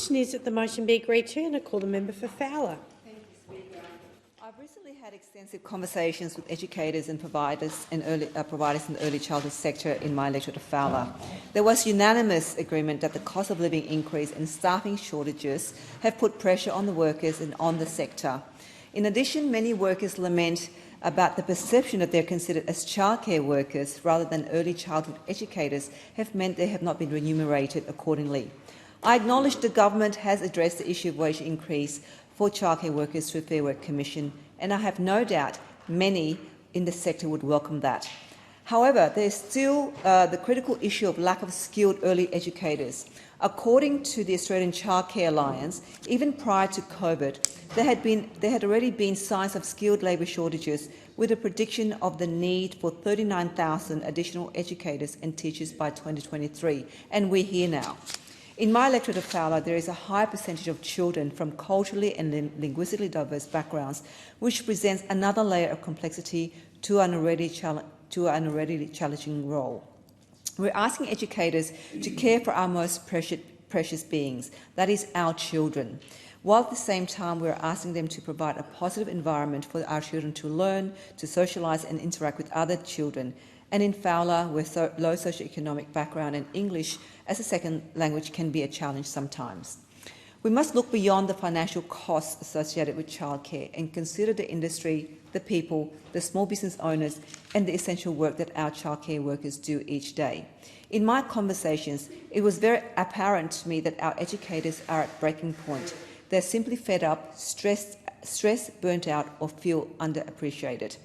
motion is that the motion be agreed to, and I call the member for Fowler. Thank you, Speaker. I've recently had extensive conversations with educators and providers in the early childhood sector in my electorate of Fowler. There was unanimous agreement that the cost of living increase and staffing shortages have put pressure on the workers and on the sector. In addition, many workers lament about the perception that they're considered as childcare workers rather than early childhood educators have meant they have not been remunerated accordingly. I acknowledge the government has addressed the issue of wage increase for childcare workers through Fair Work Commission, and I have no doubt many in the sector would welcome that. However, there is still the critical issue of lack of skilled early educators. According to the Australian Childcare Alliance, even prior to COVID, there had already been signs of skilled labour shortages, with a prediction of the need for 39,000 additional educators and teachers by 2023, and we're here now. In my electorate of Fowler, there is a high percentage of children from culturally and linguistically diverse backgrounds, which presents another layer of complexity to an already challenging role. We're asking educators to care for our most precious beings, that is, our children, while at the same time we're asking them to provide a positive environment for our children to learn, to socialise and interact with other children. And in Fowler, where low socioeconomic background and English as a second language can be a challenge sometimes. We must look beyond the financial costs associated with childcare and consider the industry, the people, the small business owners and the essential work that our childcare workers do each day. In my conversations, it was very apparent to me that our educators are at breaking point. They're simply fed up, stressed, burnt out or feel underappreciated.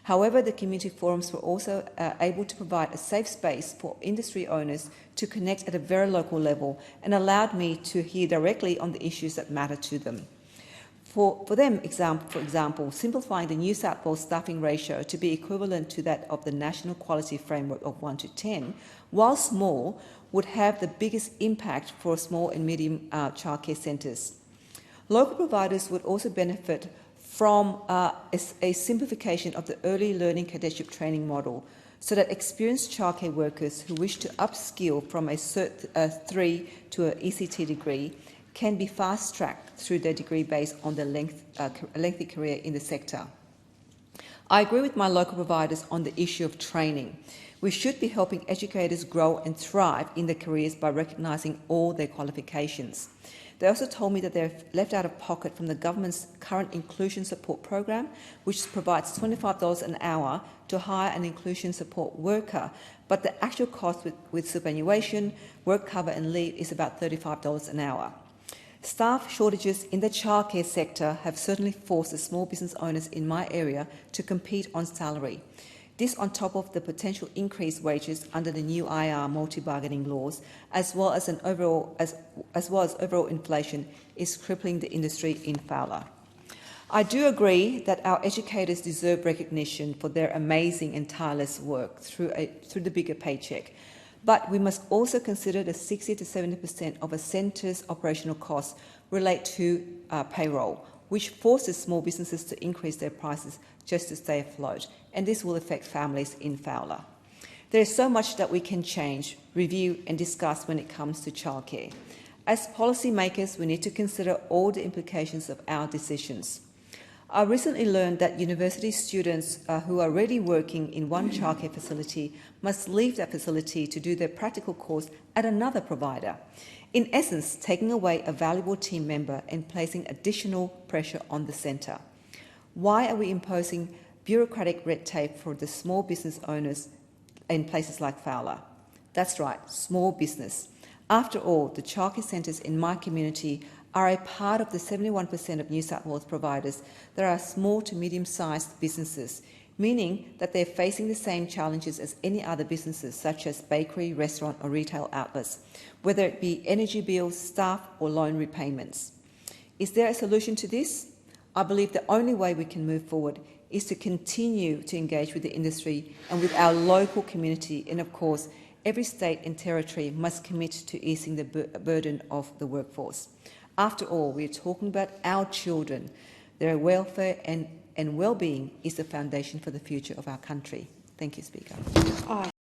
However, the community forums were also able to provide a safe space for industry owners to connect at a very local level and allowed me to hear directly on the issues that matter to them. For example, simplifying the New South Wales staffing ratio to be equivalent to that of the National Quality Framework of 1 to 10, while small, would have the biggest impact for small and medium childcare centres. Local providers would also benefit from a simplification of the early learning cadetship training model, so that experienced childcare workers who wish to upskill from a Cert 3 to an ECT degree can be fast-tracked through their degree based on their lengthy career in the sector. I agree with my local providers on the issue of training. We should be helping educators grow and thrive in their careers by recognising all their qualifications. They also told me that they're left out of pocket from the government's current inclusion support program, which provides $25 an hour to hire an inclusion support worker, but the actual cost with superannuation, work cover and leave is about $35 an hour. Staff shortages in the childcare sector have certainly forced the small business owners in my area to compete on salary. This on top of the potential increased wages under the new IR multi-bargaining laws, as well as overall inflation, is crippling the industry in Fowler. I do agree that our educators deserve recognition for their amazing and tireless work through the bigger paycheck, but we must also consider the 60 to 70% of a centre's operational costs relate to payroll, which forces small businesses to increase their prices just to stay afloat, and this will affect families in Fowler. There is so much that we can change, review and discuss when it comes to childcare. As policymakers, we need to consider all the implications of our decisions. I recently learned that university students who are already working in one childcare facility must leave that facility to do their practical course at another provider, in essence taking away a valuable team member and placing additional pressure on the centre. Why are we imposing bureaucratic red tape for the small business owners in places like Fowler? That's right, small business. After all, the childcare centres in my community are a part of the 71% of New South Wales providers that are small to medium-sized businesses, meaning that they're facing the same challenges as any other businesses, such as bakery, restaurant or retail outlets, whether it be energy bills, staff or loan repayments. Is there a solution to this? I believe the only way we can move forward is to continue to engage with the industry and with our local community, and of course, every state and territory must commit to easing the burden of the workforce. After all, we are talking about our children. Their welfare and well-being is the foundation for the future of our country. Thank you, Speaker. I